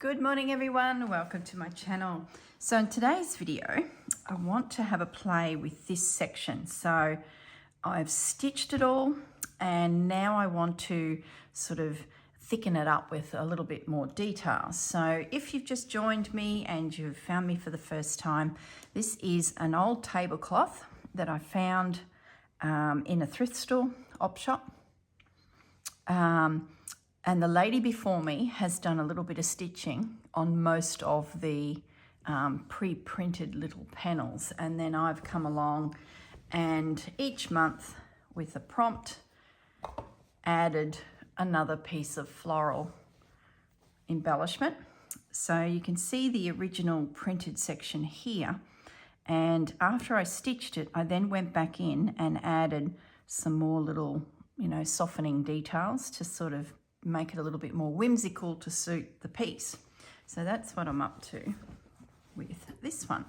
Good morning everyone, welcome to my channel. So in today's video, I want to have a play with this section. So I've stitched it all and now I want to sort of thicken it up with a little bit more detail. So if you've just joined me and you've found me for the first time, this is an old tablecloth that I found in a thrift store, op shop. And the lady before me has done a little bit of stitching on most of the pre-printed little panels. And then I've come along and each month with a prompt added another piece of floral embellishment. So you can see the original printed section here. And after I stitched it, I then went back in and added some more little, softening details to sort of make it a little bit more whimsical to suit the piece. So that's what I'm up to with this one.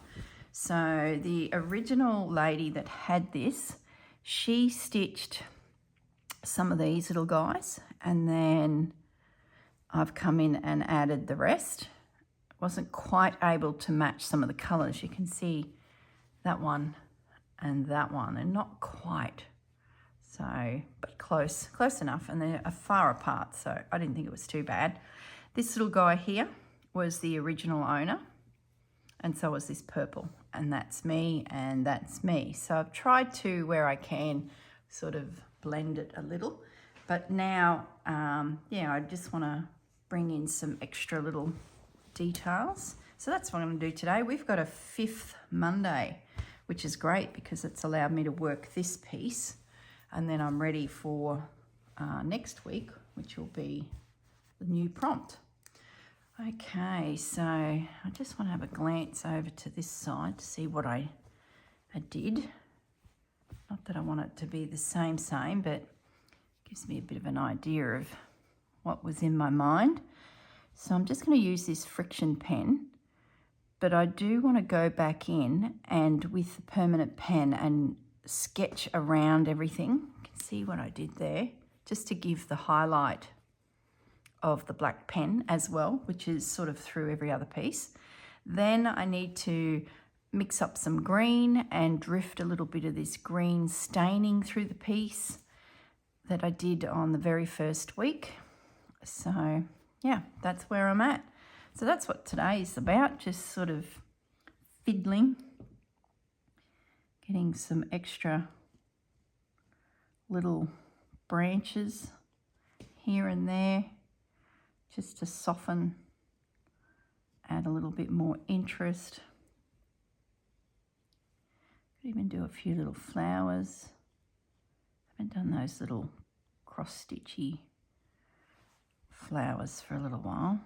So the original lady that had this, she stitched some of these little guys and then I've come in and added the rest. Wasn't quite able to match some of the colors. You can see that one and not quite. So, but close enough, and they're far apart, so I didn't think it was too bad. This little guy here was the original owner, and so was this purple, and that's me, and that's me. So I've tried to, where I can, sort of blend it a little, but now, I just want to bring in some extra little details. So that's what I'm going to do today. We've got a 5th Monday, which is great because it's allowed me to work this piece. And then I'm ready for next week, which will be the new prompt. Okay, so I just want to have a glance over to this side to see what I did. Not that I want it to be the same, but it gives me a bit of an idea of what was in my mind. So I'm just going to use this friction pen, but I do want to go back in and with the permanent pen and sketch around everything. You can see what I did there, just to give the highlight of the black pen as well, which is sort of through every other piece. Then I need to mix up some green and drift a little bit of this green staining through the piece that I did on the very first week. So yeah, that's where I'm at. So that's what today is about, just sort of fiddling, getting some extra little branches here and there just to soften, add a little bit more interest. Could even do a few little flowers. Haven't done those little cross-stitchy flowers for a little while.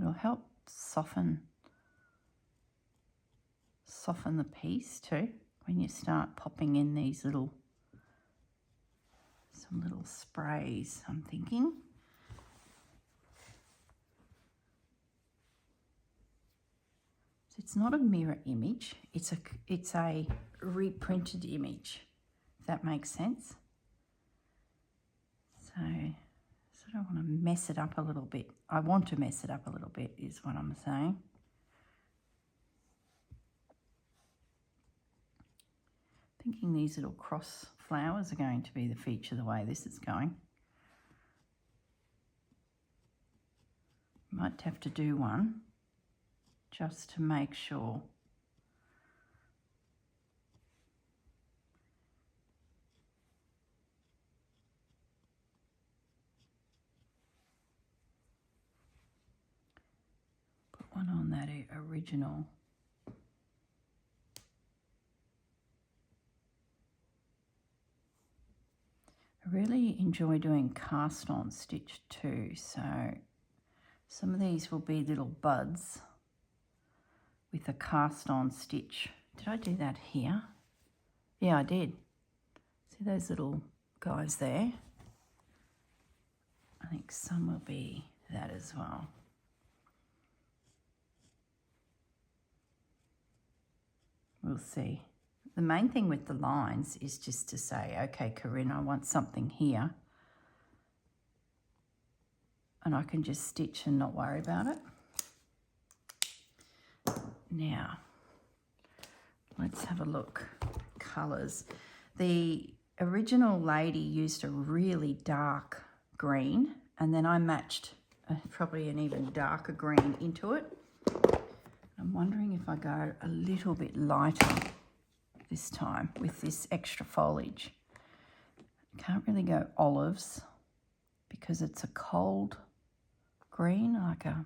Will help soften the piece too when you start popping in these some little sprays, I'm thinking. So it's not a mirror image, it's a reprinted image, if that makes sense. So I don't want to mess it up a little bit. I want to mess it up a little bit is what I'm saying. Thinking these little cross flowers are going to be the feature the way this is going. Might have to do one just to make sure. One on that original. I really enjoy doing cast on stitch too, so some of these will be little buds with a cast on stitch. Did I do that here? Yeah, I did. See those little guys there? I think some will be that as well. We'll see. The main thing with the lines is just to say, okay, Corrine, I want something here. And I can just stitch and not worry about it. Now, let's have a look. Colours. The original lady used a really dark green, and then I matched probably an even darker green into it. I'm wondering if I go a little bit lighter this time with this extra foliage. Can't really go olives because it's a cold green, like a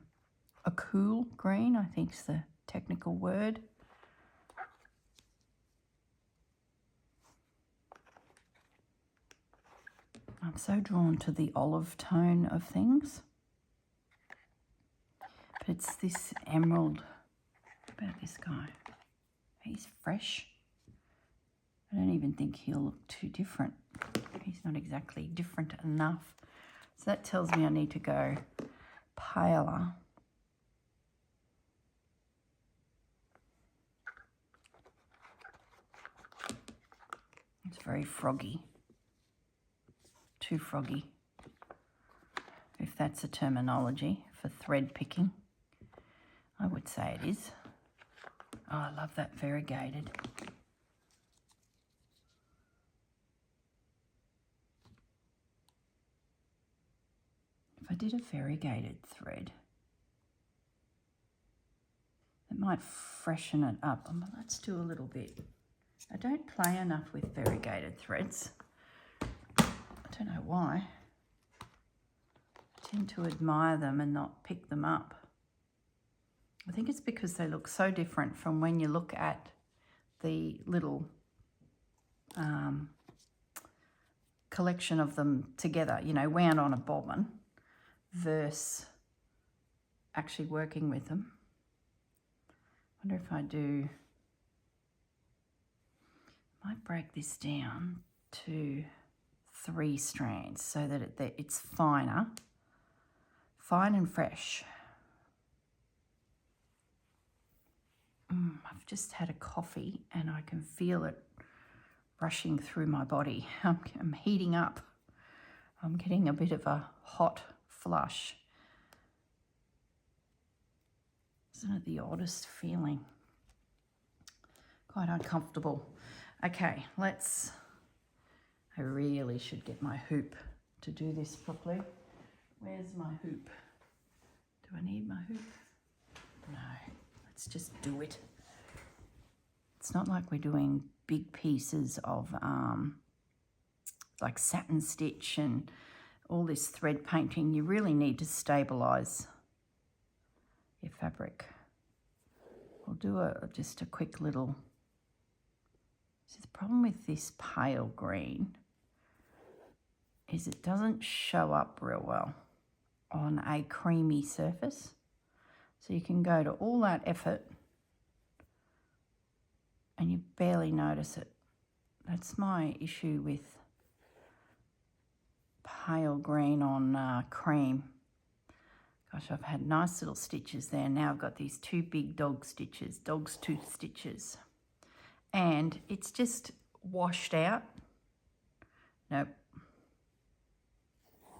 cool green, I think is the technical word. I'm so drawn to the olive tone of things. But it's this emerald. What about this guy? He's fresh. I don't even think he'll look too different. He's not exactly different enough. So that tells me I need to go paler. It's very froggy. Too froggy, if that's a terminology for thread picking. I would say it is. Oh, I love that variegated. If I did a variegated thread, it might freshen it up. Let's do a little bit. I don't play enough with variegated threads. I don't know why. I tend to admire them and not pick them up. I think it's because they look so different from when you look at the little collection of them together, you know, wound on a bobbin versus actually working with them. I wonder if I might break this down to 3 strands so that it's finer, fine and fresh. I've just had a coffee and I can feel it rushing through my body. I'm heating up. I'm getting a bit of a hot flush. Isn't it the oddest feeling? Quite uncomfortable. Okay, I really should get my hoop to do this properly. Where's my hoop? Do I need my hoop? No, let's just do it. It's not like we're doing big pieces of like satin stitch and all this thread painting. You really need to stabilize your fabric. We'll do just a quick little. See, the problem with this pale green is it doesn't show up real well on a creamy surface. So you can go to all that effort and you barely notice it. That's my issue with pale green on cream. Gosh, I've had nice little stitches there. Now I've got these 2 big dog's tooth stitches. And it's just washed out. Nope.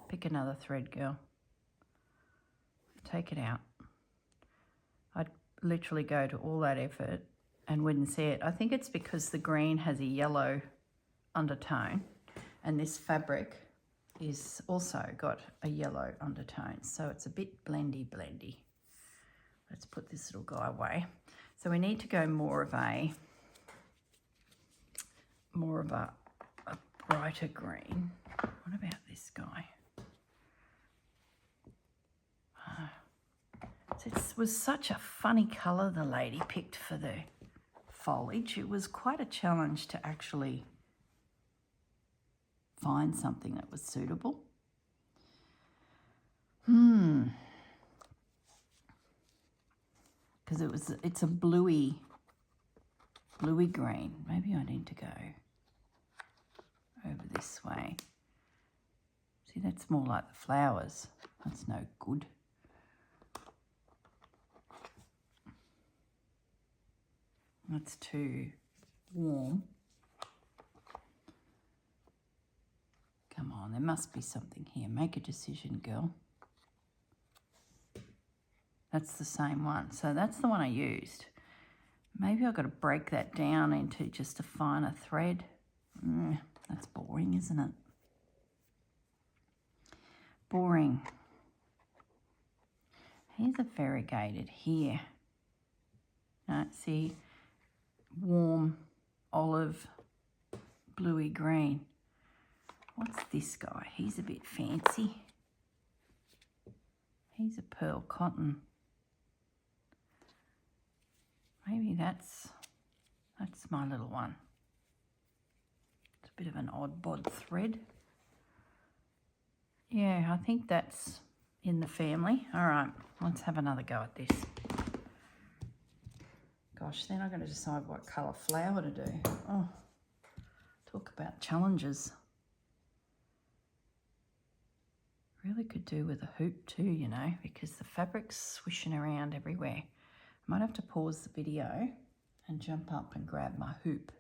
Pick another thread, girl. Take it out. I'd literally go to all that effort and wouldn't see it. I think it's because the green has a yellow undertone and this fabric is also got a yellow undertone. So it's a bit blendy. Let's put this little guy away. So we need to go more of a brighter green. What about this guy? It was such a funny colour the lady picked for the foliage. It was quite a challenge to actually find something that was suitable. Because it's a bluey green. Maybe I need to go over this way. See, that's more like the flowers. That's no good. That's too warm. Come on, there must be something here. Make a decision, girl. That's the same one. So that's the one I used. Maybe I've got to break that down into just a finer thread. That's boring, isn't it? Boring. Here's a variegated here. Now, see, warm olive, bluey green. What's this guy? He's a bit fancy. He's a pearl cotton. Maybe that's my little one. It's a bit of an odd bod thread. Yeah, I think that's in the family. All right, let's have another go at this. Gosh, then I'm going to decide what colour flower to do. Oh, talk about challenges. Really could do with a hoop too, you know, because the fabric's swishing around everywhere. I might have to pause the video and jump up and grab my hoop.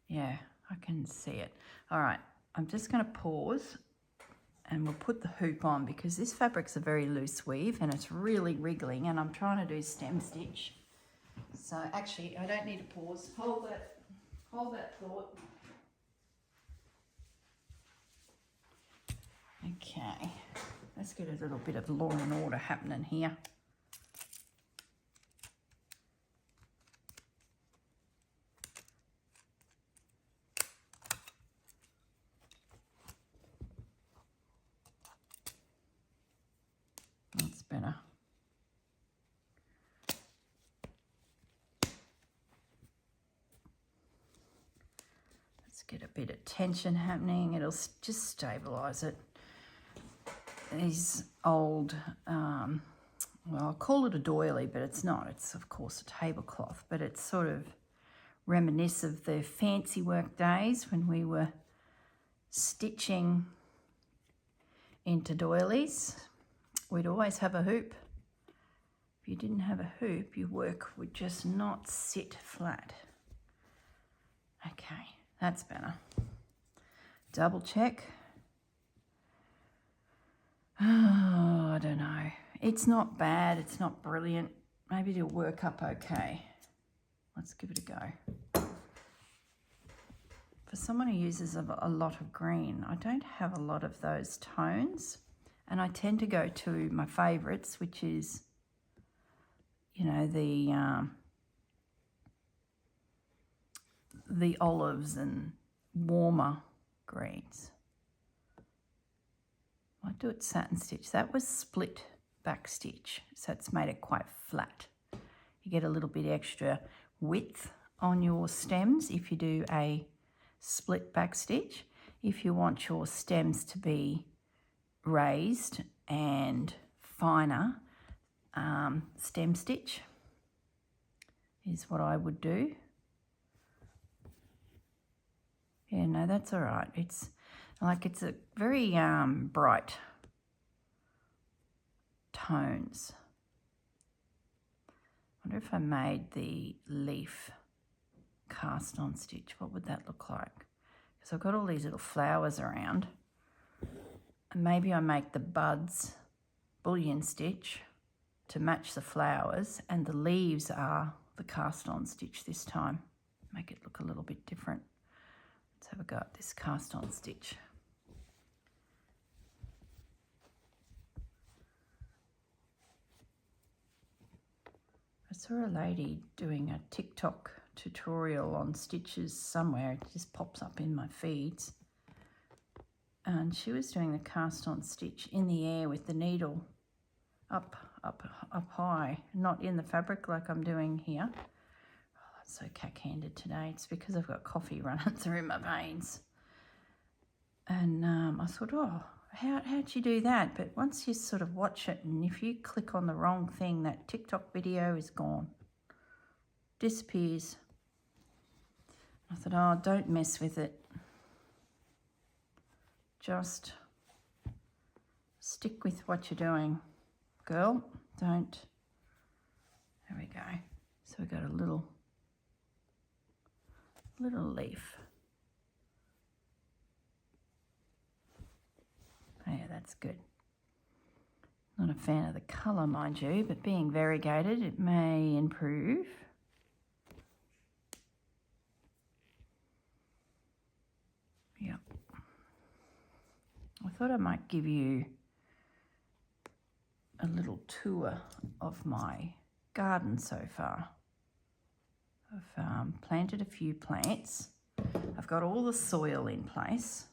Yeah, I can see it. All right, I'm just going to pause and we'll put the hoop on because this fabric's a very loose weave and it's really wriggling and I'm trying to do stem stitch. So actually, I don't need to pause. Hold that thought. Okay, let's get a little bit of law and order happening here. That's better. Let's get a bit of tension happening. It'll just stabilise it. These old, well, I'll call it a doily, but it's not. It's, of course, a tablecloth, but it's sort of reminiscent of the fancy work days when we were stitching into doilies. We'd always have a hoop. If you didn't have a hoop, your work would just not sit flat. Okay, that's better. Double check. Oh, I don't know. It's not bad. It's not brilliant. Maybe it'll work up okay. Let's give it a go. For someone who uses a lot of green, I don't have a lot of those tones. And I tend to go to my favourites, which is, you know, the olives and warmer greens. I do it satin stitch. That was split back stitch, so it's made it quite flat. You get a little bit extra width on your stems if you do a split back stitch. If you want your stems to be raised and finer, stem stitch is what I would do. Yeah, no, that's all right. It's a very bright tones. I wonder if I made the leaf cast on stitch, what would that look like? Because I've got all these little flowers around. And maybe I make the buds bullion stitch to match the flowers, and the leaves are the cast on stitch this time. Make it look a little bit different. Let's have a go at this cast on stitch. I saw a lady doing a TikTok tutorial on stitches somewhere. It just pops up in my feeds. And she was doing the cast on stitch in the air with the needle up high, not in the fabric like I'm doing here. Oh, that's so cack-handed today. It's because I've got coffee running through my veins. And I thought, oh, how'd you do that? But once you sort of watch it, and if you click on the wrong thing, that TikTok video is gone. Disappears. I thought, oh, don't mess with it. Just stick with what you're doing, girl. Don't. There we go. So we've got a little leaf. Yeah, that's good. Not a fan of the colour, mind you, but being variegated, it may improve. Yep. I thought I might give you a little tour of my garden so far. I've planted a few plants. I've got all the soil in place.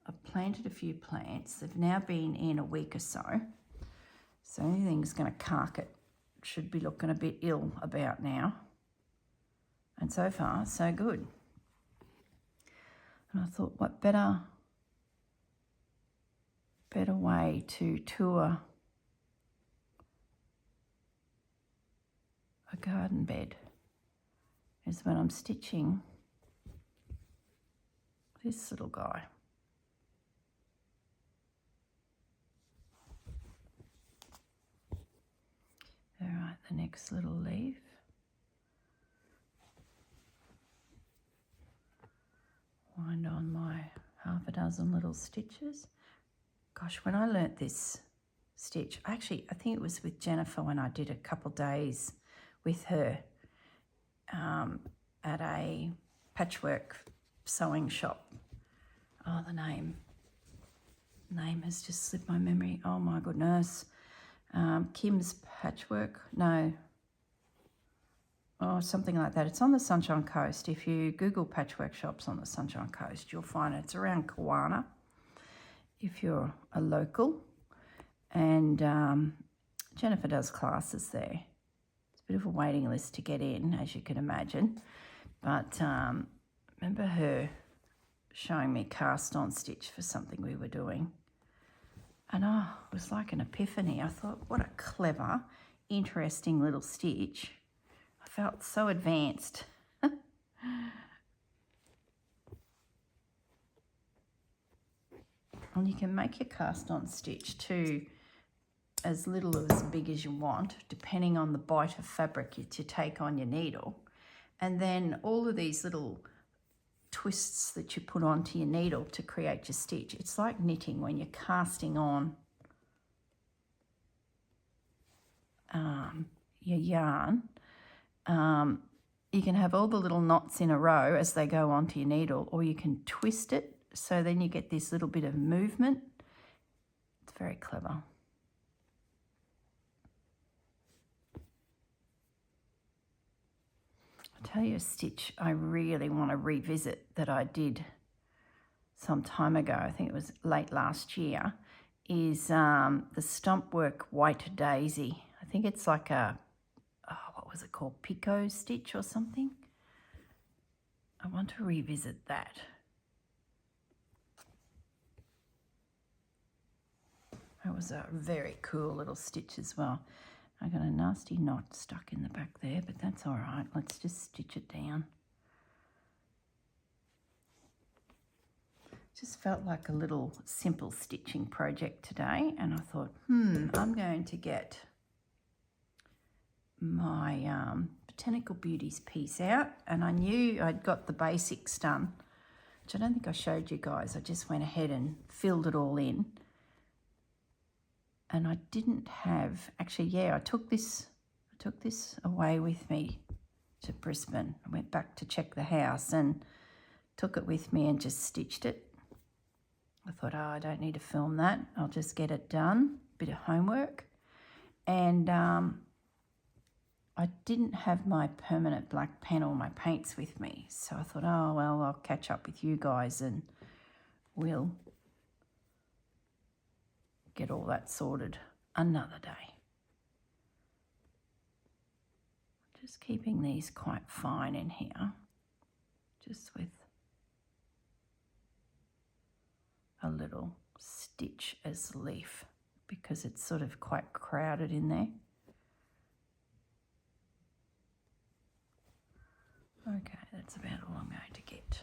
I've planted a few plants. They've now been in a week or so. So anything's going to cark it should be looking a bit ill about now. And so far, so good. And I thought, what better way to tour a garden bed is when I'm stitching this little guy. All right, the next little leaf. Wind on my half a dozen little stitches. Gosh, when I learnt this stitch, I think it was with Jennifer when I did a couple days with her at a patchwork sewing shop. Oh, the name has just slipped my memory. Oh my goodness. Kim's Patchwork? No. Oh, something like that. It's on the Sunshine Coast. If you Google patchwork shops on the Sunshine Coast, you'll find it. It's around Kawana if you're a local. And Jennifer does classes there. It's a bit of a waiting list to get in, as you can imagine. But remember her showing me cast on stitch for something we were doing. And it was like an epiphany. I thought, what a clever, interesting little stitch. I felt so advanced. And you can make your cast on stitch to as little or as big as you want, depending on the bite of fabric that you take on your needle. And then all of these little twists that you put onto your needle to create your stitch. It's like knitting when you're casting on your yarn. You can have all the little knots in a row as they go onto your needle, or you can twist it so then you get this little bit of movement. It's very clever. I'll tell you a stitch I really want to revisit that I did some time ago, I think it was late last year, is the Stumpwork White Daisy. I think it's like a, what was it called, picot stitch or something? I want to revisit that. That was a very cool little stitch as well. I got a nasty knot stuck in the back there, but that's all right. Let's just stitch it down. Just felt like a little simple stitching project today, and I thought, I'm going to get my Botanical Beauties piece out, and I knew I'd got the basics done, which I don't think I showed you guys. I just went ahead and filled it all in. And I didn't have, I took this away with me to Brisbane. I went back to check the house and took it with me and just stitched it. I thought, I don't need to film that. I'll just get it done, bit of homework. And I didn't have my permanent black pen or my paints with me. So I thought, I'll catch up with you guys and we'll get all that sorted another day. Just keeping these quite fine in here, just with a little stitch as leaf because it's sort of quite crowded in there. Okay, that's about all I'm going to get.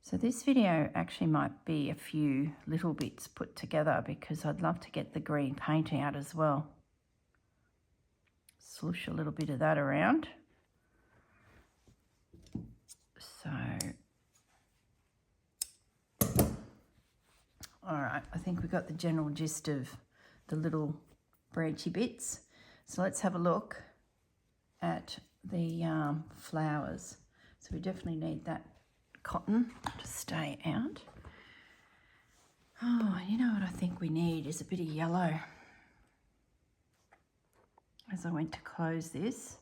So this video actually might be a few little bits put together because I'd love to get the green paint out as well. Swoosh a little bit of that around. So, all right, I think we got the general gist of the little branchy bits. So let's have a look at the flowers. So we definitely need that cotton to stay out. Oh, you know what I think we need is a bit of yellow. As I went to close this,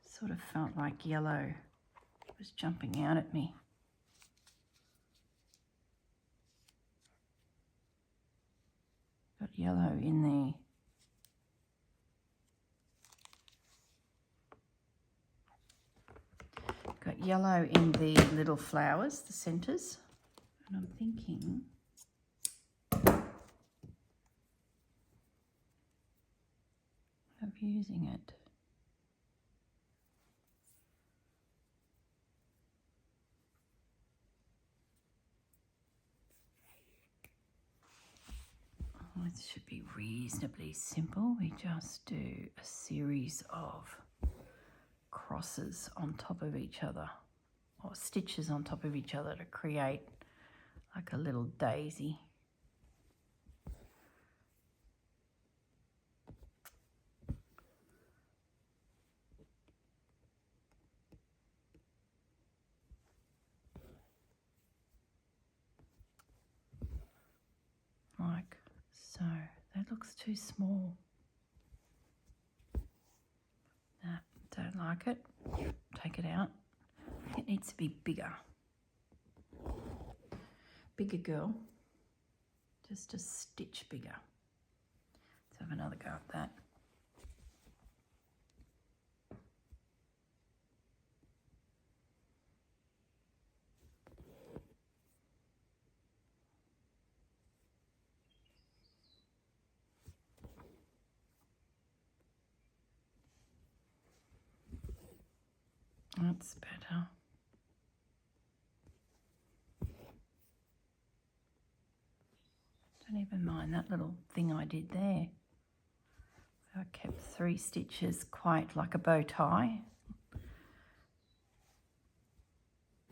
sort of felt like yellow was jumping out at me. Got yellow in there. Got yellow in the little flowers, the centres, and I'm thinking of using it. Oh, it should be reasonably simple. We just do a series of crosses on top of each other, or stitches on top of each other to create like a little daisy. Like so. That looks too small. Nah, don't like it. Take it out. It needs to be bigger. Bigger girl. Just a stitch bigger. Let's have another go at that. That's better. Don't even mind that little thing I did there. I kept 3 stitches quite like a bow tie.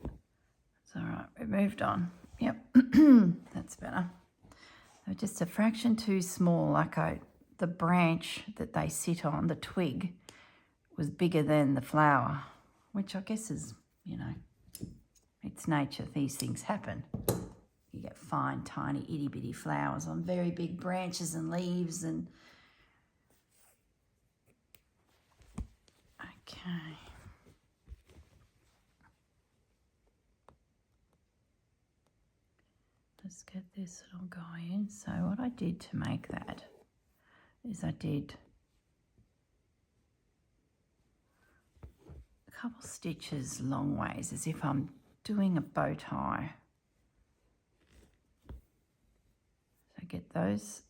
It's all right, we moved on. Yep, that's better. They're just a fraction too small, like the branch that they sit on, the twig, was bigger than the flower, which I guess is, you know, it's nature. These things happen. You get fine, tiny, itty-bitty flowers on very big branches and leaves and... Okay. Let's get this little guy in. So what I did to make that is I did a couple stitches long ways as if I'm doing a bow tie. So get those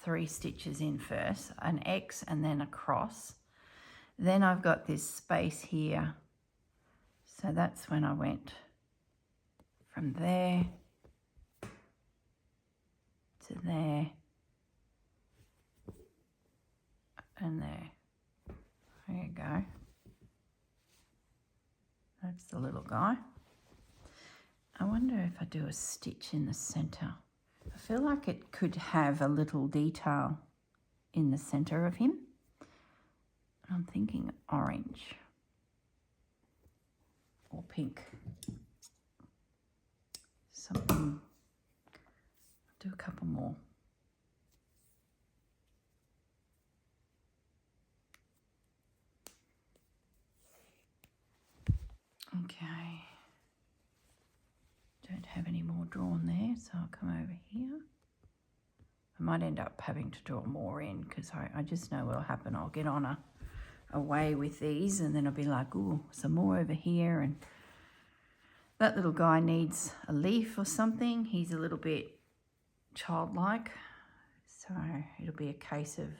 3 stitches in first, an X and then a cross. Then I've got this space here. So that's when I went from there to there and there. There you go. That's the little guy. I wonder if I do a stitch in the center. I feel like it could have a little detail in the center of him. I'm thinking orange or pink. Something. I'll do a couple more. Okay. Don't have any more drawn there, so I'll come over here. I might end up having to draw more in because I just know what'll happen. I'll get on a way with these and then I'll be like, ooh, some more over here, and that little guy needs a leaf or something. He's a little bit childlike, so it'll be a case of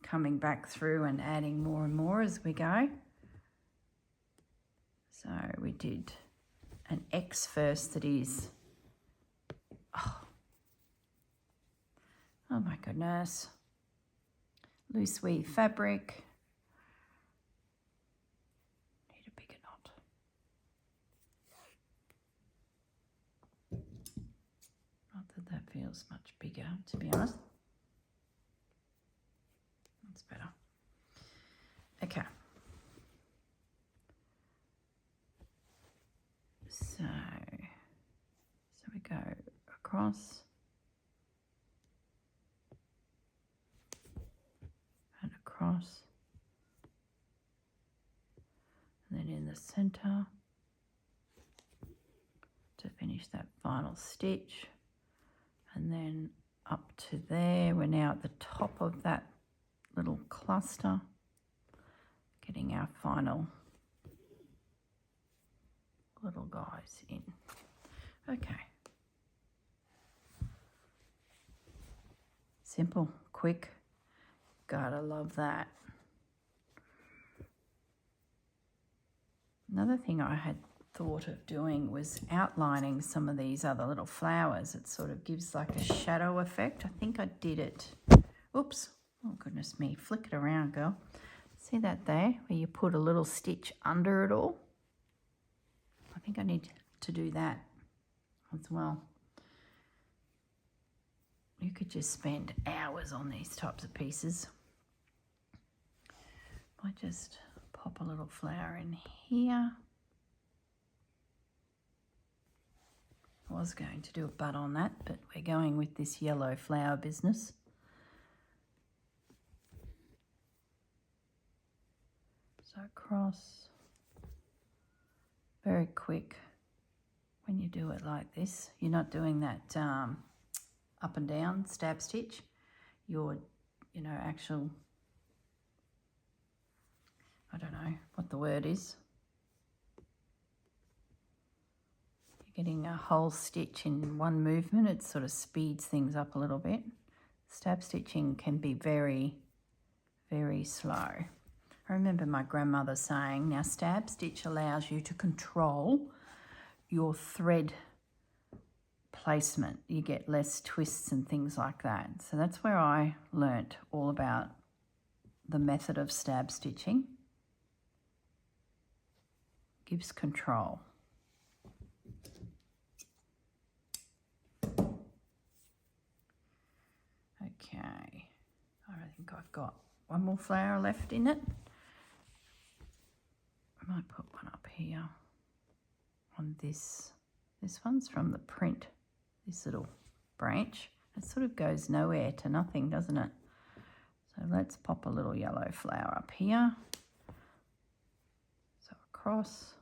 coming back through and adding more and more as we go. So we did an X first that is, oh my goodness, loose weave fabric. Need a bigger knot. Not that that feels much bigger, to be honest. That's better. Okay. So we go across and across, and then in the center to finish that final stitch, and then up to there. We're now at the top of that little cluster, getting our final little guys in. Okay. Simple, quick. Gotta love that. Another thing I had thought of doing was outlining some of these other little flowers. It sort of gives like a shadow effect. I think I did it. Oops. Oh, goodness me. Flick it around, girl. See that there, where you put a little stitch under it all? I think I need to do that as well. You could just spend hours on these types of pieces. I just pop a little flower in here. I was going to do a bud on that, but we're going with this yellow flower business. So across, very quick when you do it like this. You're not doing that up and down stab stitch. You're, actual, I don't know what the word is. You're getting a whole stitch in one movement. It sort of speeds things up a little bit. Stab stitching can be very, very slow. I remember my grandmother saying, now stab stitch allows you to control your thread placement. You get less twists and things like that. So that's where I learnt all about the method of stab stitching. Gives control. Okay, I think I've got one more flower left in it. I might put one up here on this. This one's from the print, this little branch. It sort of goes nowhere to nothing, doesn't it? So let's pop a little yellow flower up here. So across,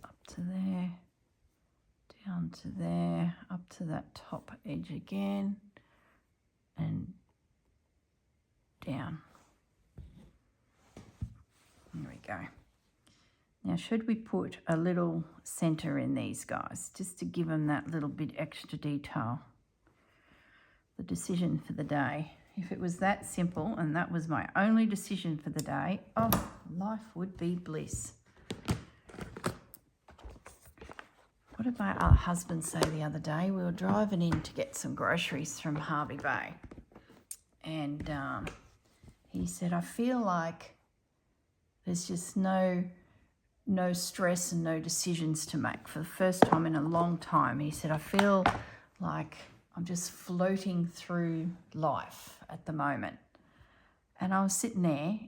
up to there, down to there, up to that top edge again, and down. There we go. Now, should we put a little centre in these guys, just to give them that little bit extra detail? The decision for the day. If it was that simple and that was my only decision for the day, oh, life would be bliss. What did my husband say the other day? We were driving in to get some groceries from Hervey Bay. And he said, I feel like there's just no stress and no decisions to make for the first time in a long time. He said, I feel like I'm just floating through life at the moment. And I was sitting there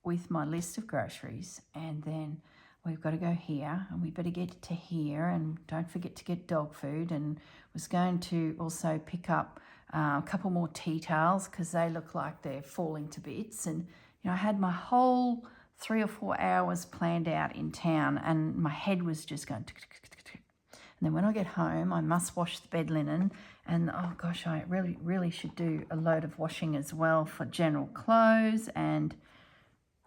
with my list of groceries, and then we've got to go here and we better get to here, and don't forget to get dog food, and was going to also pick up a couple more tea towels because they look like they're falling to bits. And I had my whole 3 or 4 hours planned out in town, and my head was just going tick, tick, tick, tick. And then when I get home, I must wash the bed linen, and oh gosh, I really should do a load of washing as well for general clothes. And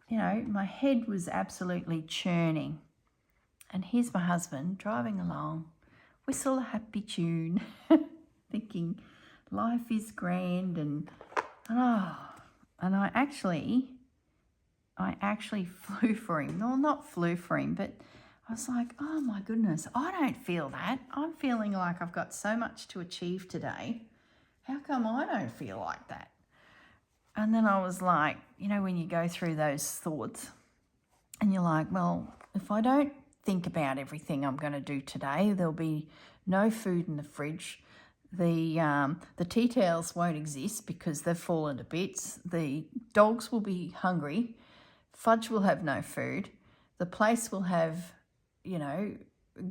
my head was absolutely churning. And here's my husband driving along, whistle a happy tune, thinking life is grand, and I actually flew for him. Well, not flew for him, but I was like, oh my goodness, I don't feel that. I'm feeling like I've got so much to achieve today. How come I don't feel like that? And then I was like, you know, when you go through those thoughts and you're like, well, if I don't think about everything I'm going to do today, there'll be no food in the fridge. The tea towels won't exist because they've fallen to bits. The dogs will be hungry. Fudge will have no food. The place will have, you know,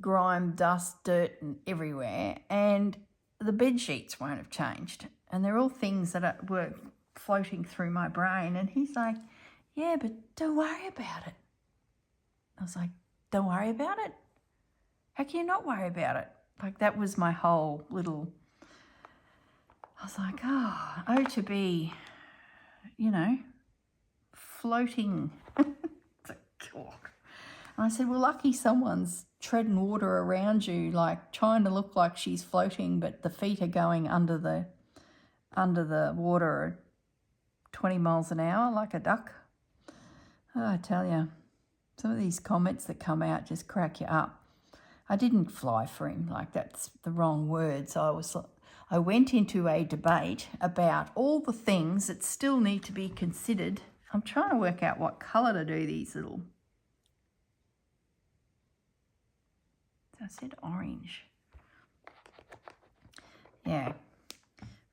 grime, dust, dirt and everywhere. And the bed sheets won't have changed. And they're all things that were floating through my brain. And he's like, yeah, but don't worry about it. I was like, don't worry about it? How can you not worry about it? Like, that was my whole little, I was like, oh, to be, you know, floating. It's like, God. And I said, well, lucky someone's treading water around you, like trying to look like she's floating, but the feet are going under the water at 20 miles an hour like a duck. Oh, I tell you, some of these comments that come out just crack you up. I didn't fly for him, like that's the wrong words. I went into a debate about all the things that still need to be considered. I'm trying to work out what colour to do these little. I said orange. Yeah.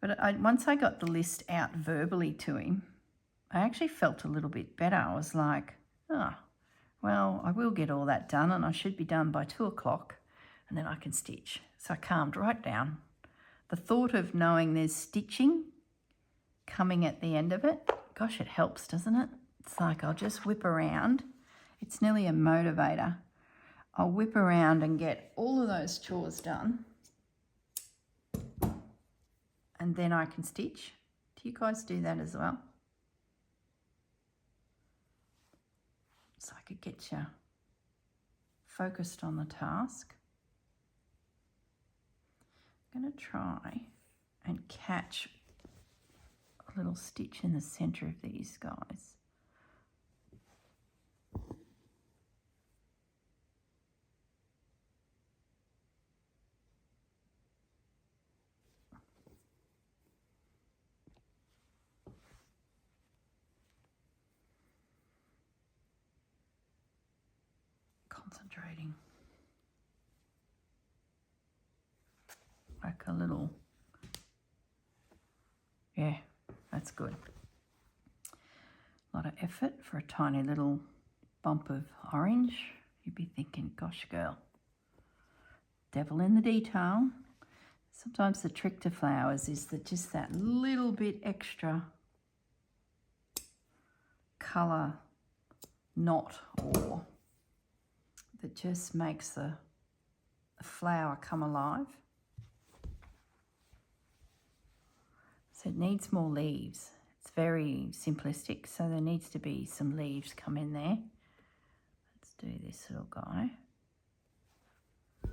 But once I got the list out verbally to him, I actually felt a little bit better. I was like, oh, well, I will get all that done and I should be done by 2 o'clock and then I can stitch. So I calmed right down. The thought of knowing there's stitching coming at the end of it, gosh, it helps, doesn't it? It's like I'll just whip around. It's nearly a motivator. I'll whip around and get all of those chores done and then I can stitch. Do you guys do that as well? So I could get you focused on the task. I'm going to try and catch a little stitch in the center of these guys. Concentrating. Like a little, yeah, that's good. A lot of effort for a tiny little bump of orange. You'd be thinking, gosh, girl, devil in the detail. Sometimes the trick to flowers is that just that little bit extra colour knot or that just makes the flower come alive. So it needs more leaves. It's very simplistic, so there needs to be some leaves come in there. Let's do this little guy. So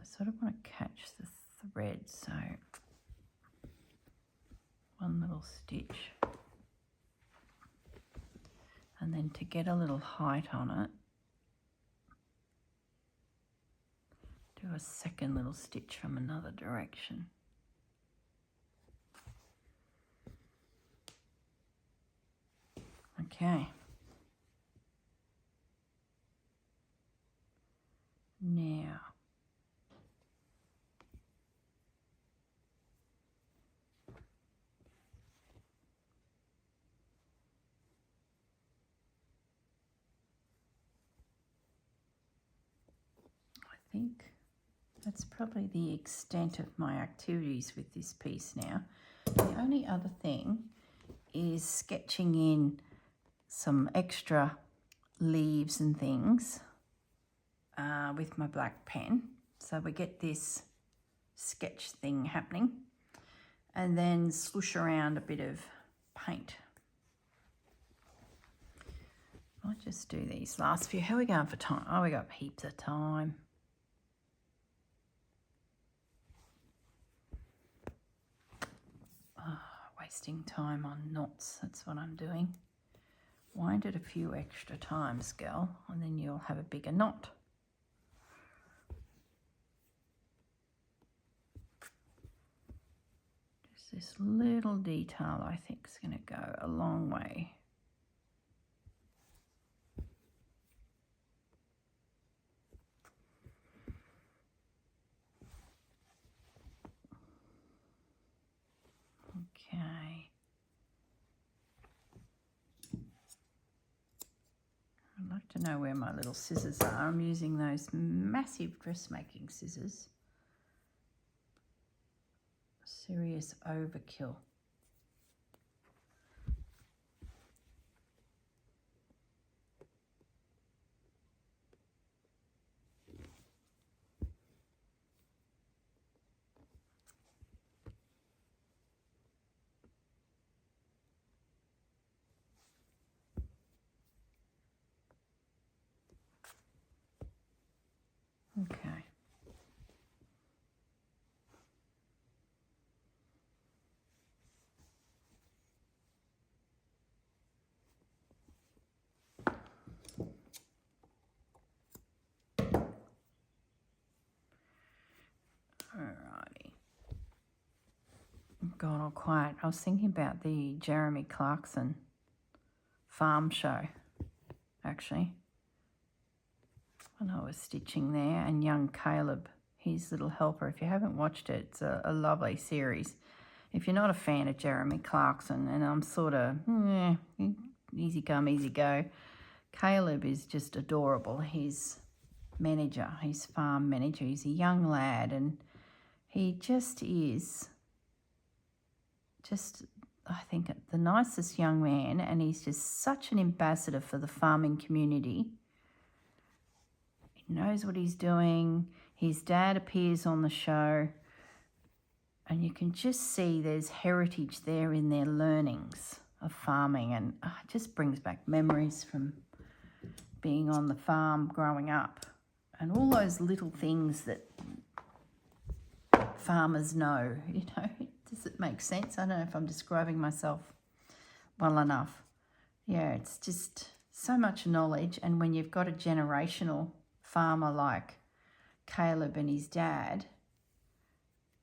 I sort of want to catch the thread, so one little stitch. And then to get a little height on it, do a second little stitch from another direction. Okay. Now, I think that's probably the extent of my activities with this piece now. The only other thing is sketching in some extra leaves and things with my black pen. So we get this sketch thing happening and then swoosh around a bit of paint. I'll just do these last few. How are we going for time? Oh, we got heaps of time. Oh, wasting time on knots, that's what I'm doing. Wind it a few extra times, girl, and then you'll have a bigger knot. Just this little detail I think is going to go a long way. Okay. I'd like to know where my little scissors are. I'm using those massive dressmaking scissors. Serious overkill. Okay. Alrighty. I've gone all quiet. I was thinking about the Jeremy Clarkson farm show, actually, when I was stitching there, and young Caleb, his little helper. If you haven't watched it, it's a lovely series. If you're not a fan of Jeremy Clarkson, and I'm sort of, easy come, easy go, Caleb is just adorable. His manager, his farm manager, he's a young lad, and he just is I think, the nicest young man, and he's just such an ambassador for the farming community. He knows what he's doing. His dad appears on the show, and you can just see there's heritage there in their learnings of farming, and it just brings back memories from being on the farm growing up, and all those little things that farmers know, Does it make sense? I don't know if I'm describing myself well enough. Yeah, it's just so much knowledge, and when you've got a generational farmer like Caleb and his dad,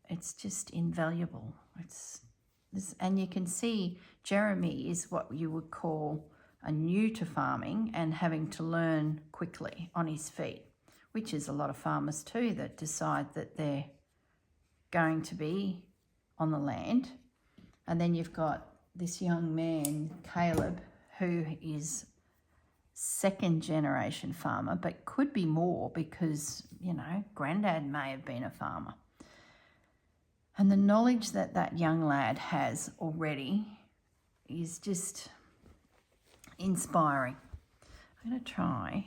it's just invaluable. And you can see Jeremy is what you would call a new to farming and having to learn quickly on his feet, which is a lot of farmers too that decide that they're going to be on the land. And then you've got this young man, Caleb, who is second generation farmer, but could be more because, granddad may have been a farmer. And the knowledge that that young lad has already is just inspiring. I'm going to try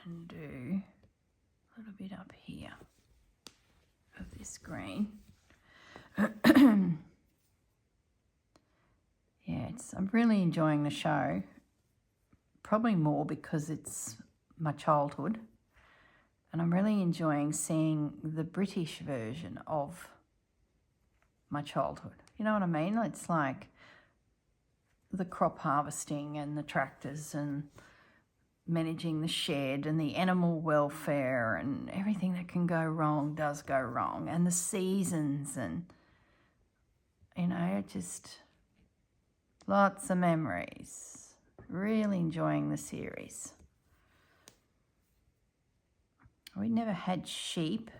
and do a little bit up here of this green. I'm really enjoying the show, probably more because it's my childhood, and I'm really enjoying seeing the British version of my childhood. You know what I mean? It's like the crop harvesting and the tractors and managing the shed and the animal welfare, and everything that can go wrong does go wrong, and the seasons, and just lots of memories. Really enjoying the series. We never had sheep.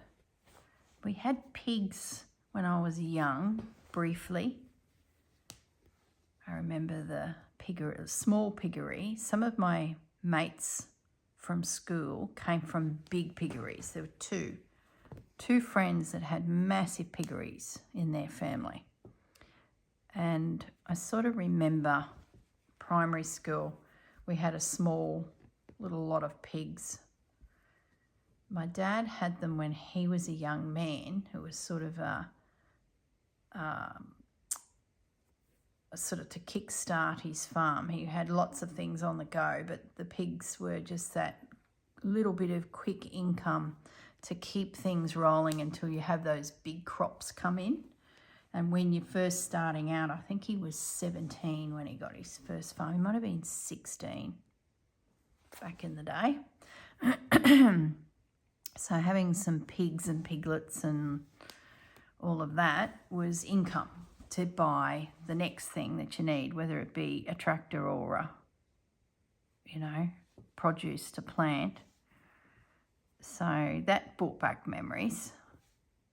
We had pigs when I was young, briefly. I remember the small piggery. Some of my mates from school came from big piggeries. There were two friends that had massive piggeries in their family. And I sort of remember primary school, we had a small little lot of pigs. My dad had them when he was a young man, who was sort of to kickstart his farm. He had lots of things on the go, but the pigs were just that little bit of quick income to keep things rolling until you have those big crops come in. And when you're first starting out, I think he was 17 when he got his first farm. He might have been 16 back in the day. So having some pigs and piglets and all of that was income to buy the next thing that you need, whether it be a tractor or a, produce to plant. So that brought back memories,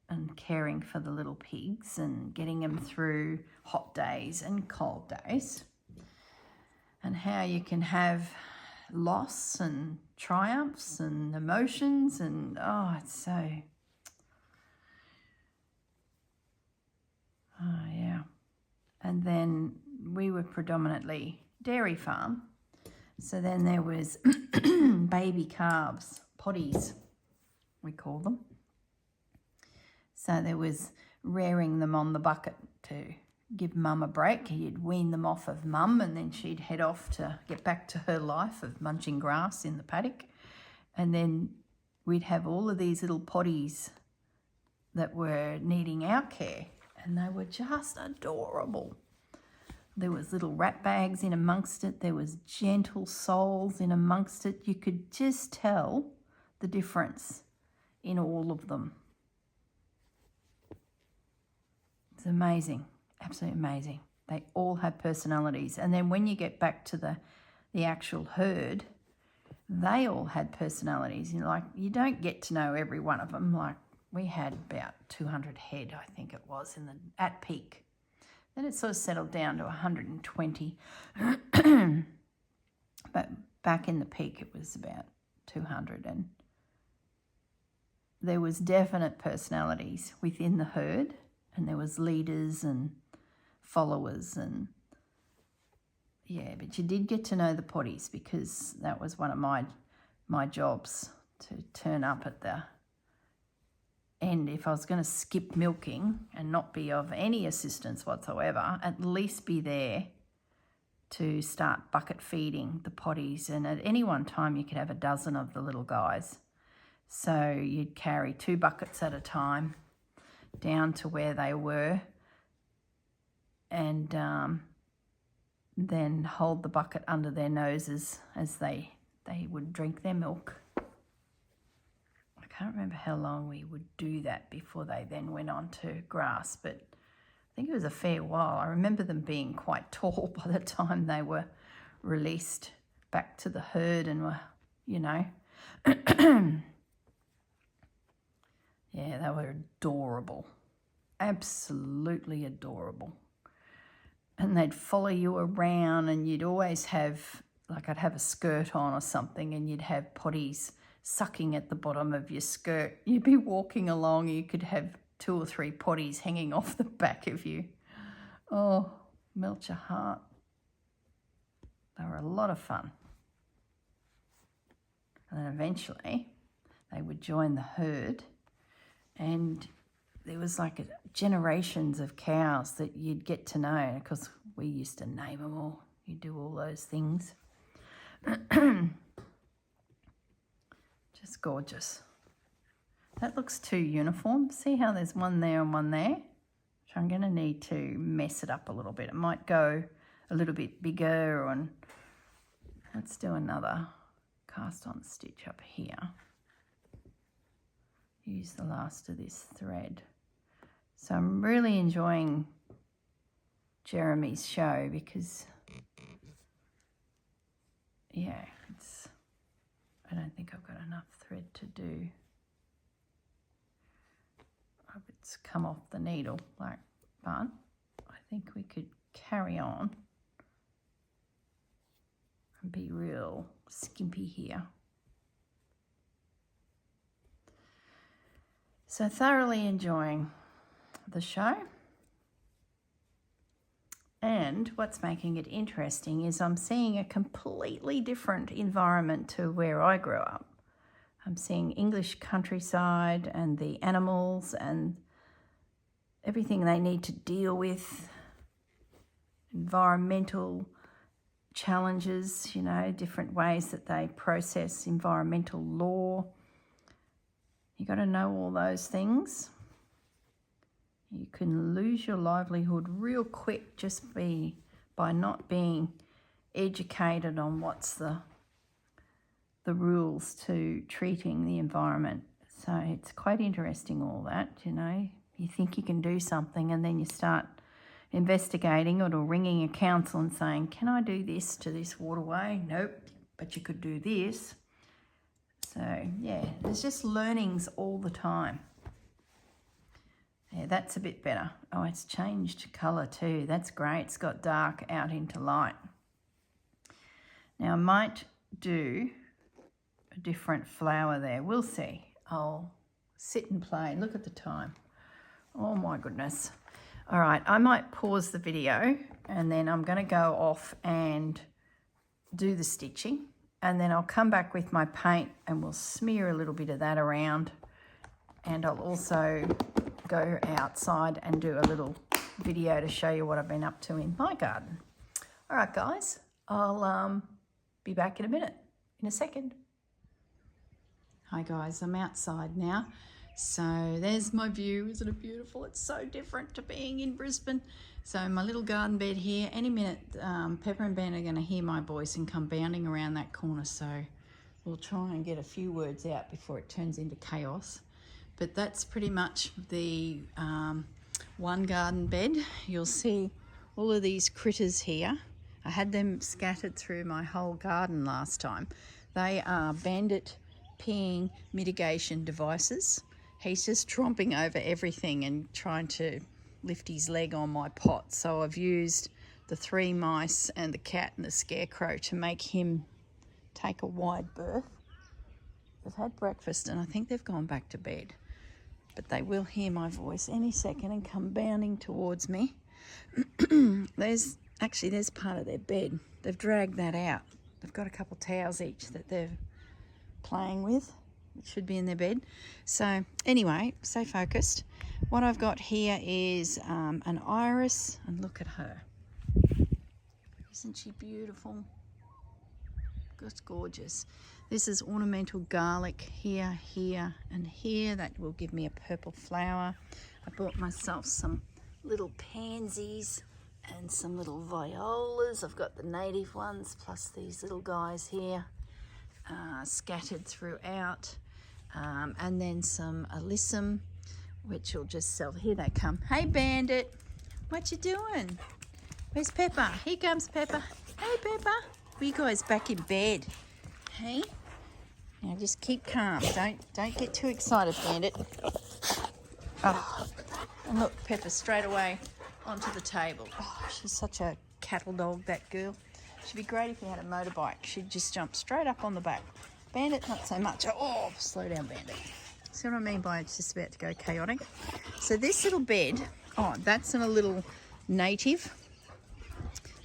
and caring for the little pigs and getting them through hot days and cold days, and how you can have loss and triumphs and emotions, and it's so, yeah. And then we were predominantly dairy farm, so then there was baby calves, potties we call them. So there was rearing them on the bucket to give mum a break. You'd wean them off of mum, and then she'd head off to get back to her life of munching grass in the paddock. And then we'd have all of these little potties that were needing our care, and they were just adorable. There was little rat bags in amongst it. There was gentle souls in amongst it. You could just tell the difference in all of them. It's amazing, absolutely amazing. They all have personalities. And then when you get back to the actual herd, they all had personalities. You don't get to know every one of them. Like, we had about 200 head, I think it was, at peak. Then it sort of settled down to 120. But back in the peak, it was about 200. And there was definite personalities within the herd. And there was leaders and followers, and but you did get to know the potties, because that was one of my jobs, to turn up at the end. If I was going to skip milking and not be of any assistance whatsoever, at least be there to start bucket feeding the potties. And at any one time you could have a dozen of the little guys. So you'd carry 2 buckets at a time down to where they were, and then hold the bucket under their noses as they would drink their milk. I can't remember how long we would do that before they then went on to grass, but I think it was a fair while. I remember them being quite tall by the time they were released back to the herd and were, Yeah, they were adorable. Absolutely adorable. And they'd follow you around, and you'd always have, I'd have a skirt on or something, and you'd have potties sucking at the bottom of your skirt. You'd be walking along, you could have 2 or 3 potties hanging off the back of you. Oh, melt your heart. They were a lot of fun. And then eventually they would join the herd, and there was generations of cows that you'd get to know, because we used to name them all. You do all those things. Just gorgeous. That looks too uniform. See how there's one there and one there? Which I'm going to need to mess it up a little bit. It might go a little bit bigger. And let's do another cast on stitch up here. Use the last of this thread. So I'm really enjoying Jeremy's show, because I don't think I've got enough thread to do. It's come off the needle, but I think we could carry on and be real skimpy here. So thoroughly enjoying the show. And what's making it interesting is I'm seeing a completely different environment to where I grew up. I'm seeing English countryside and the animals and everything they need to deal with, environmental challenges, different ways that they process environmental law. You got to know all those things You can lose your livelihood real quick just by not being educated on what's the rules to treating the environment. So it's quite interesting, all that, you know. You think you can do something and then you start investigating it or ringing a council and saying, can I do this to this waterway? Nope, but you could do this. So yeah, there's just learnings all the time. Yeah, that's a bit better. Oh, it's changed colour too. That's great. It's got dark out into light. Now I might do a different flower there. We'll see. I'll sit and play. Look at the time. Oh my goodness. All right, I might pause the video and then I'm going to go off and do the stitching, and then I'll come back with my paint and we'll smear a little bit of that around, and I'll also go outside and do a little video to show you what I've been up to in my garden. All right, guys, I'll be back in a second. Hi guys, I'm outside now. So there's my view. Isn't it beautiful? It's so different to being in Brisbane. So my little garden bed here. Any minute, Pepper and Ben are going to hear my voice and come bounding around that corner. So we'll try and get a few words out before it turns into chaos. But that's pretty much the one garden bed. You'll see all of these critters here. I had them scattered through my whole garden last time. They are bandit peeing mitigation devices. He's just tromping over everything and trying to lift his leg on my pot. So I've used the 3 mice and the cat and the scarecrow to make him take a wide berth. They've had breakfast and I think they've gone back to bed. But they will hear my voice any second and come bounding towards me. There's part of their bed. They've dragged that out. They've got a couple towels each that they're playing with. It should be in their bed. So anyway, stay focused. What I've got here is an iris, and look at her. Isn't she beautiful? Just gorgeous. This is ornamental garlic here, here, and here. That will give me a purple flower. I bought myself some little pansies and some little violas. I've got the native ones plus these little guys here scattered throughout. And then some alyssum, which will just sell. Here they come. Hey, Bandit, what you doing? Where's Pepper? Here comes Pepper. Hey, Pepper. Well, you guys back in bed. Hey? Now just keep calm. Don't get too excited, Bandit. Oh, and look, Pepper straight away onto the table. Oh, she's such a cattle dog, that girl. She'd be great if you had a motorbike. She'd just jump straight up on the back. Bandit, not so much. Oh, slow down, Bandit. See what I mean by it's just about to go chaotic? So this little bed, oh, that's in a little native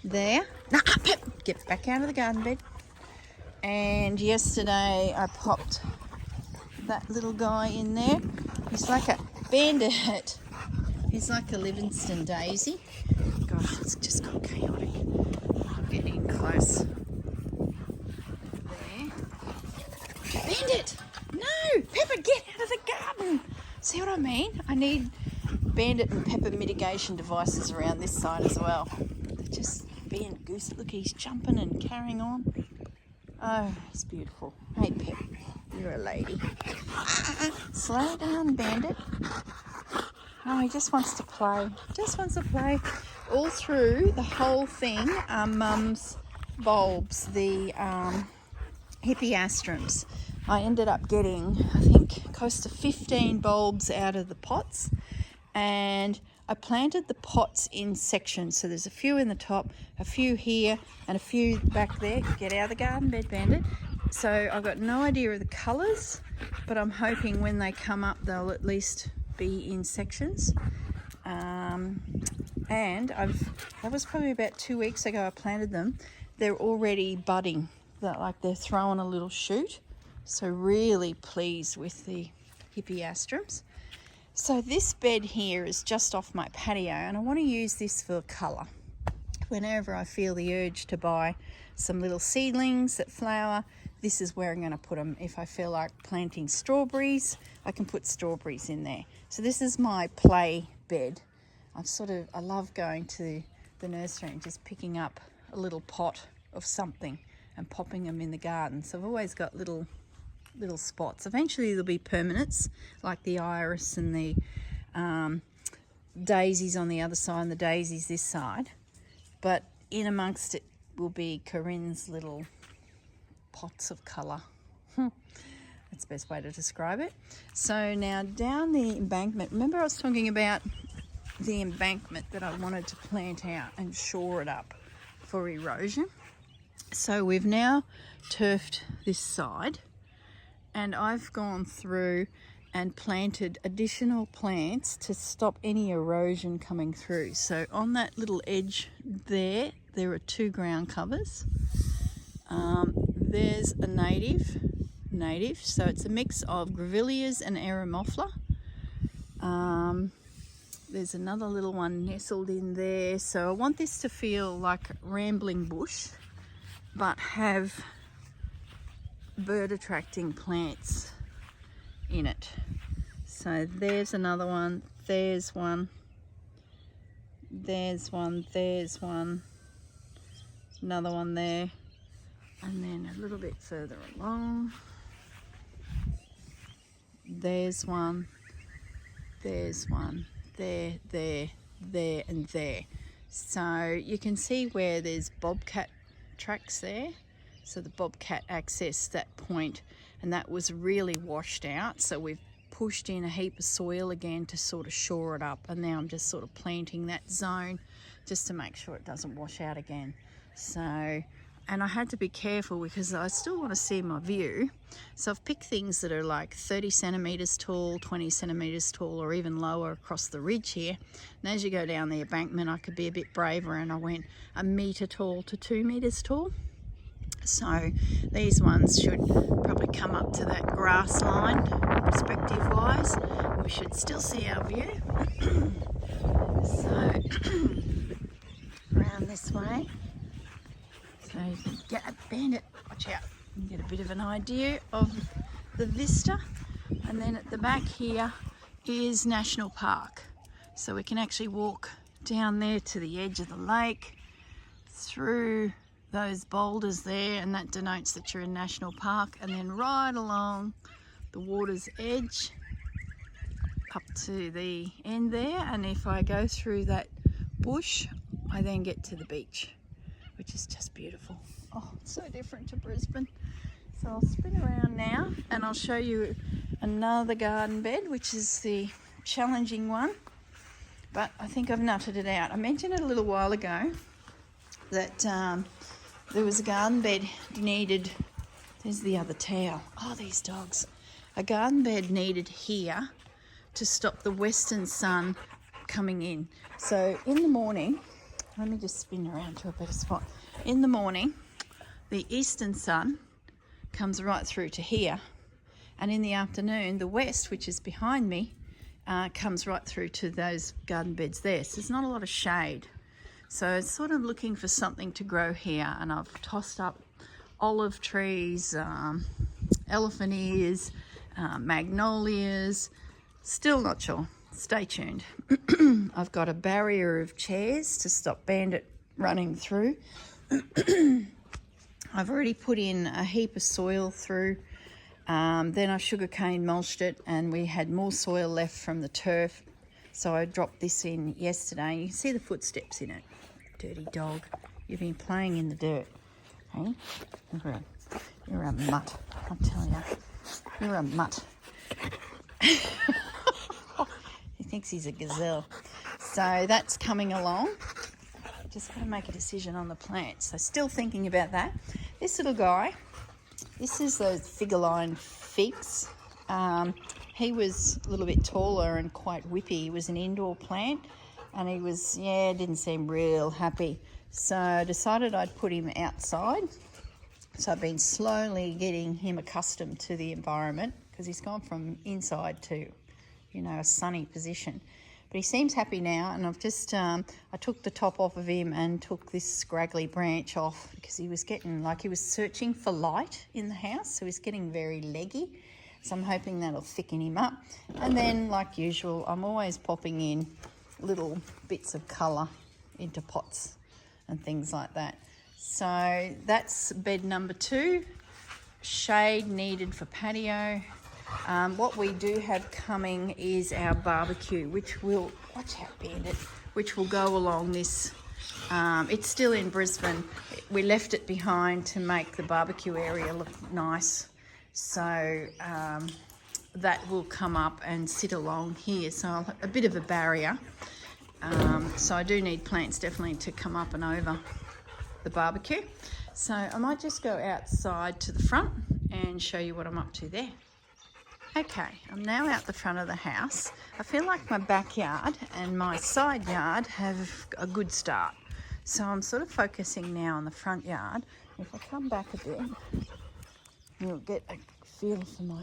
there. Nah, Pep, get back out of the garden bed. And yesterday I popped that little guy in there. He's like a Bandit. He's like a Livingston daisy. Gosh, it's just got chaotic. I'm getting in close. Bandit! No! Pepper, get out of the garden! See what I mean? I need Bandit and Pepper mitigation devices around this side as well. They're just being goose. Look, he's jumping and carrying on. Oh, he's beautiful. Hey, Pep, you're a lady. Slow down, Bandit. Oh, he just wants to play. Just wants to play. All through the whole thing are Mum's bulbs, the hippeastrums. I ended up getting, I think, close to 15 bulbs out of the pots, and I planted the pots in sections. So there's a few in the top, a few here, and a few back there. Get out of the garden bed, Bandit. So I've got no idea of the colours, but I'm hoping when they come up they'll at least be in sections. And that was probably about 2 weeks ago I planted them. They're already budding. They're throwing a little shoot. So really pleased with the hippeastrums. So this bed here is just off my patio, and I want to use this for colour. Whenever I feel the urge to buy some little seedlings that flower, this is where I'm going to put them. If I feel like planting strawberries, I can put strawberries in there. So this is my play bed, I love going to the nursery and just picking up a little pot of something and popping them in the garden. So I've always got little spots. Eventually there'll be permanents, like the iris and the daisies on the other side and the daisies this side. But in amongst it will be Corrine's little pots of colour. That's the best way to describe it. So now down the embankment, remember I was talking about the embankment that I wanted to plant out and shore it up for erosion. So we've now turfed this side, and I've gone through and planted additional plants to stop any erosion coming through. So on that little edge there are 2 ground covers. There's a native, so it's a mix of grevilleas and aeromophila. There's another little one nestled in there. So I want this to feel like rambling bush, but have bird attracting plants in it. So there's another one, there's one, there's one, there's one, another one there, and then a little bit further along, there's one, there, and there. So you can see where there's bobcat tracks there. So the bobcat accessed that point, and that was really washed out. So we've pushed in a heap of soil again to sort of shore it up, and now I'm just sort of planting that zone just to make sure it doesn't wash out again. So, and I had to be careful because I still want to see my view. So I've picked things that are like 30 centimetres tall, 20 centimetres tall, or even lower across the ridge here. And as you go down the embankment, I could be a bit braver, and I went 1 metre tall to 2 metres tall. So these ones should probably come up to that grass line perspective wise. We should still see our view. So around this way. So you can get a bandit, watch out, and get a bit of an idea of the vista. And then at the back here is National Park. So we can actually walk down there to the edge of the lake, through those boulders there, and that denotes that you're in National Park, and then right along the water's edge up to the end there. And if I go through that bush, I then get to the beach, which is just beautiful. Oh, it's so different to Brisbane. So I'll spin around now and I'll show you another garden bed, which is the challenging one, but I think I've nutted it out. I mentioned it a little while ago that there was a garden bed needed. There's the other towel. Oh, these dogs. A garden bed needed here to stop the western sun coming in. So in the morning, let me just spin around to a better spot. In the morning, the eastern sun comes right through to here, and in the afternoon, the west, which is behind me, comes right through to those garden beds there. So there's not a lot of shade. So it's sort of looking for something to grow here, and I've tossed up olive trees, elephant ears, magnolias. Still not sure. Stay tuned. I've got a barrier of chairs to stop bandit running through. I've already put in a heap of soil through. Then I sugarcane mulched it, and we had more soil left from the turf. So I dropped this in yesterday. You can see the footsteps in it. Dirty dog. You've been playing in the dirt. Hey? You're a mutt, I tell you. You're a mutt. He thinks he's a gazelle. So that's coming along. Just got to make a decision on the plants. So still thinking about that. This little guy, this is those figure line figs. He was a little bit taller and quite whippy. He was an indoor plant, and he was, didn't seem real happy. So I decided I'd put him outside. So I've been slowly getting him accustomed to the environment, because he's gone from inside to, a sunny position. But he seems happy now, and I've just, I took the top off of him and took this scraggly branch off, because he was getting, he was searching for light in the house, so he's getting very leggy. So I'm hoping that'll thicken him up. And then, like usual, I'm always popping in little bits of colour into pots and things like that. So that's bed number 2. Shade needed for patio. What we do have coming is our barbecue, which will, watch out Bandit, which will go along this. It's still in Brisbane. We left it behind to make the barbecue area look nice. So that will come up and sit along here. So a bit of a barrier. So I do need plants definitely to come up and over the barbecue. So I might just go outside to the front and show you what I'm up to there. Okay, I'm now out the front of the house. I feel like my backyard and my side yard have a good start. So I'm sort of focusing now on the front yard. If I come back a bit, you'll get a feel for my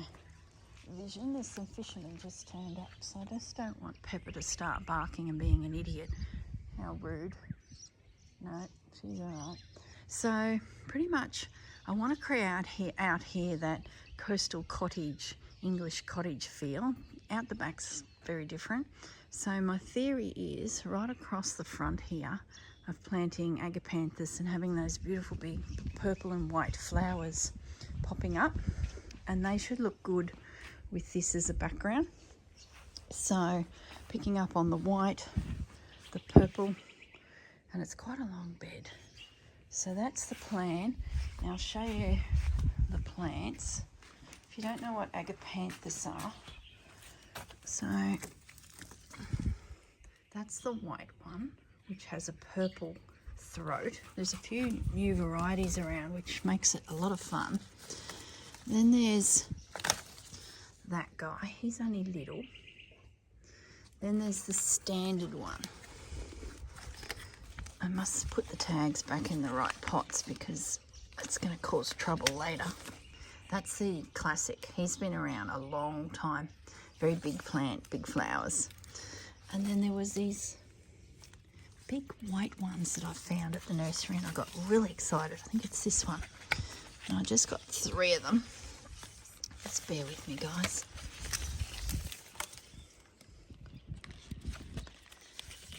vision. There's some fishermen just turned up, so I just don't want Pepper to start barking and being an idiot. How rude. No, she's all right. So pretty much I want to create out here that coastal cottage, English cottage feel. Out the back's very different. So my theory is right across the front here of planting agapanthus and having those beautiful big purple and white flowers popping up, and they should look good with this as a background. So picking up on the white, the purple, and it's quite a long bed. So that's the plan. Now I'll show you the plants. If you don't know what agapanthus are, so that's the white one, which has a purple throat. There's a few new varieties around, which makes it a lot of fun. Then there's that guy, he's only little. Then there's the standard one. I must put the tags back in the right pots because it's going to cause trouble later. That's the classic. He's been around a long time. Very big plant, big flowers. And then there was these big white ones that I found at the nursery and I got really excited. I think it's this one. And I just got 3 of them. Just bear with me, guys.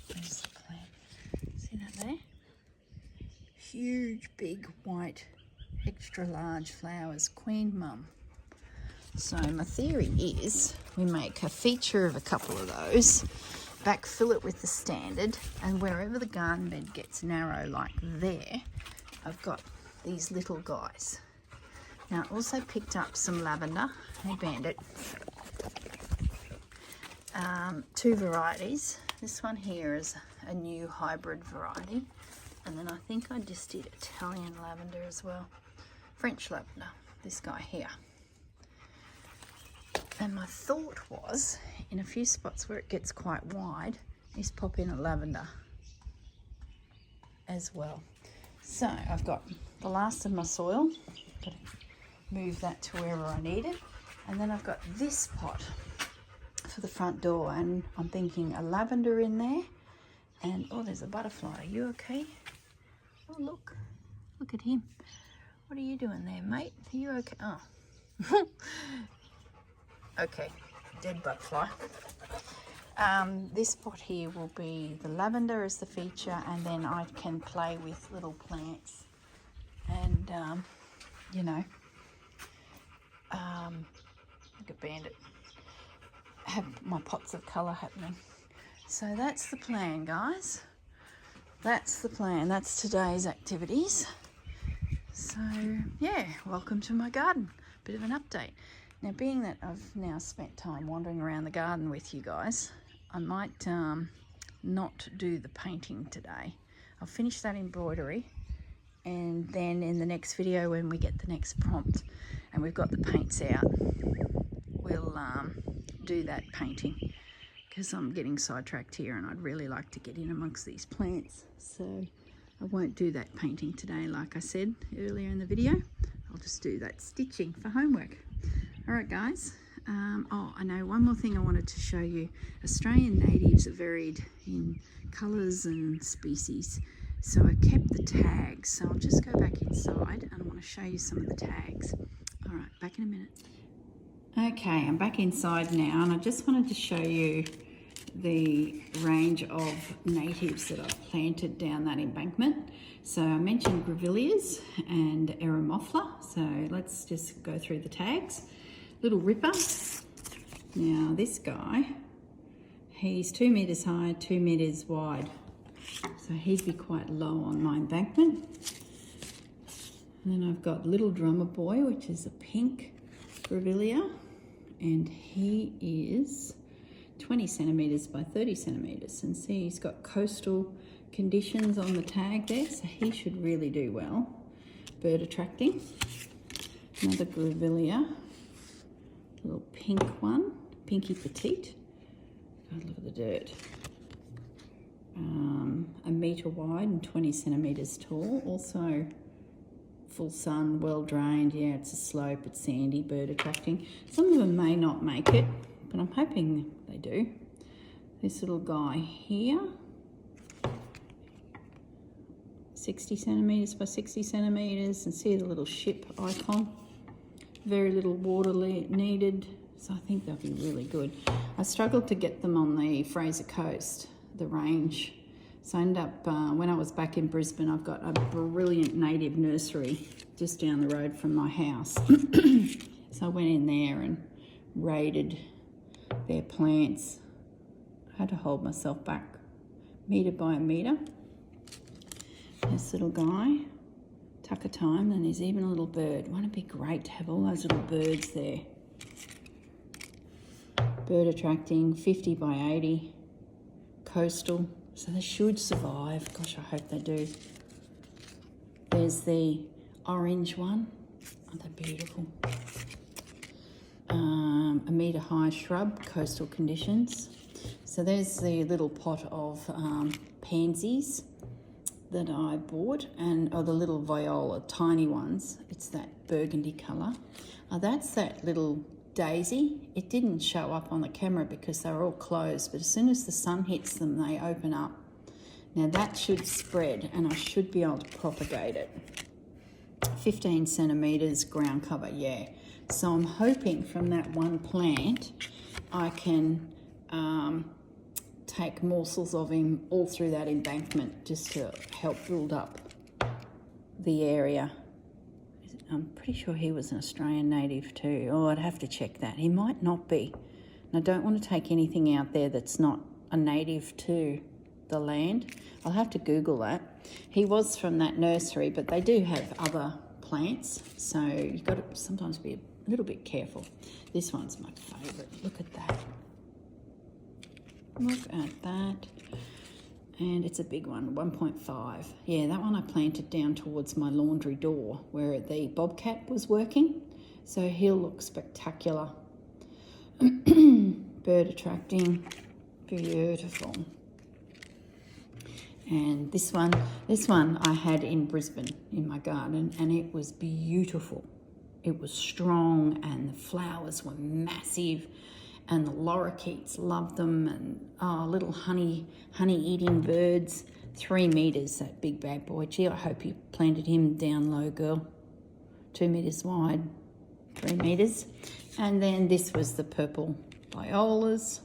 There's the plant. See that there? Huge, big, white, extra large flowers. Queen Mum. So my theory is we make a feature of a couple of those, backfill it with the standard, and wherever the garden bed gets narrow like there, I've got these little guys. Now I also picked up some lavender. Hey Bandit. 2 varieties. This one here is a new hybrid variety, and then I think I just did Italian lavender as well. French lavender, this guy here. And my thought was, in a few spots where it gets quite wide, is pop in a lavender as well. So I've got the last of my soil. Got to move that to wherever I need it. And then I've got this pot for the front door, and I'm thinking a lavender in there. And oh, there's a butterfly. Are you okay? Oh, look at him. What are you doing there, mate? Are you okay? Oh. Okay, dead butterfly. This pot here will be the lavender as the feature, and then I can play with little plants and you know, look at Bandit, have my pots of colour happening. So that's the plan, guys. That's the plan. That's today's activities. So yeah, welcome to my garden. Bit of an update. Now, being that I've now spent time wandering around the garden with you guys, I might not do the painting today. I'll finish that embroidery, and then in the next video when we get the next prompt and we've got the paints out, we'll do that painting, because I'm getting sidetracked here and I'd really like to get in amongst these plants. So I won't do that painting today, like I said earlier in the video. I'll just do that stitching for homework. Alright guys, oh I know one more thing I wanted to show you. Australian natives are varied in colours and species, so I kept the tags. So I'll just go back inside and I want to show you some of the tags. Alright, back in a minute. Okay, I'm back inside now, and I just wanted to show you the range of natives that I've planted down that embankment. So I mentioned grevilleas and eremophila. So let's just go through the tags. Little Ripper. Now this guy, he's 2 meters high, 2 meters wide. So he'd be quite low on my embankment. And then I've got Little Drummer Boy, which is a pink grevillea, and he is 20 centimeters by 30 centimeters. And see, he's got coastal conditions on the tag there, so he should really do well. Bird attracting. Another grevillea, little pink one, Pinky Petite. God, look at the dirt. 1 meter wide and 20 centimeters tall. Also full sun, well drained. Yeah, it's a slope, it's sandy, bird attracting. Some of them may not make it, but I'm hoping they do. This little guy here, 60 centimeters by 60 centimeters, and see the little ship icon. Very little water needed, so I think they'll be really good. I struggled to get them on the Fraser Coast, the range. So I ended up, when I was back in Brisbane, I've got a brilliant native nursery just down the road from my house. So I went in there and raided their plants. I had to hold myself back, metre by a metre. This little guy, tucker time, and there's even a little bird. Wouldn't it be great to have all those little birds there? Bird attracting, 50 by 80, coastal. So they should survive. Gosh, I hope they do. There's the orange one. Aren't they beautiful? 1 metre high shrub, coastal conditions. So there's the little pot of pansies that I bought, and the little viola, tiny ones. It's that burgundy colour. That's that little daisy. It didn't show up on the camera because they were all closed, but as soon as the sun hits them, they open up. Now that should spread, and I should be able to propagate it. 15 centimetres ground cover, yeah. So I'm hoping from that one plant I can take morsels of him all through that embankment just to help build up the area. I'm pretty sure he was an Australian native too. Oh, I'd have to check that. He might not be. And I don't want to take anything out there that's not a native to the land. I'll have to Google that. He was from that nursery, but they do have other plants, so you've got to sometimes be a little bit careful. This one's my favourite. Look at that. Look at that. And it's a big one, 1.5. Yeah, that one I planted down towards my laundry door where the bobcat was working. So he'll look spectacular. Bird attracting, beautiful. And this one I had in Brisbane in my garden, and it was beautiful. It was strong, and the flowers were massive. And the lorikeets loved them, and little honey-eating birds. 3 metres, that big bad boy. Gee, I hope you planted him down low, girl. 2 metres wide, 3 metres. And then this was the purple violas.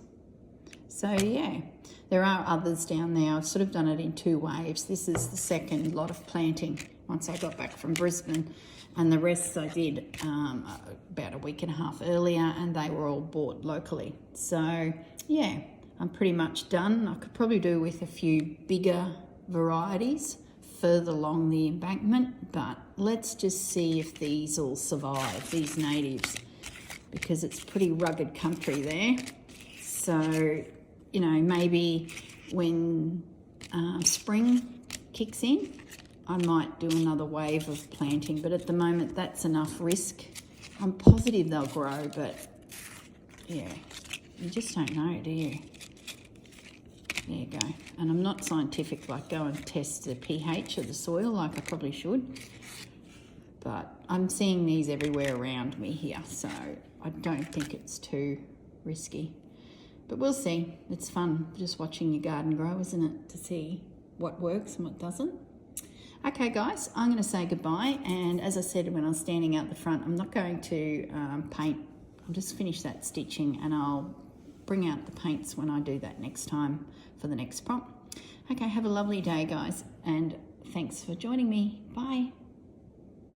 So yeah, there are others down there. I've sort of done it in 2 waves. This is the second lot of planting once I got back from Brisbane. And the rest I did about a week and a half earlier, and they were all bought locally. So yeah, I'm pretty much done. I could probably do with a few bigger varieties further along the embankment, but let's just see if these all survive, these natives, because it's pretty rugged country there. So, you know, maybe when spring kicks in, I might do another wave of planting, but at the moment that's enough risk. I'm positive they'll grow, but yeah, you just don't know, do you? There you go. And I'm not scientific, like go and test the pH of the soil like I probably should, but I'm seeing these everywhere around me here, so I don't think it's too risky. But we'll see. It's fun just watching your garden grow, isn't it, to see what works and what doesn't. Okay guys, I'm going to say goodbye, and as I said when I was standing out the front, I'm not going to paint. I'll just finish that stitching and I'll bring out the paints when I do that next time for the next prompt. Okay, have a lovely day, guys, and thanks for joining me. Bye.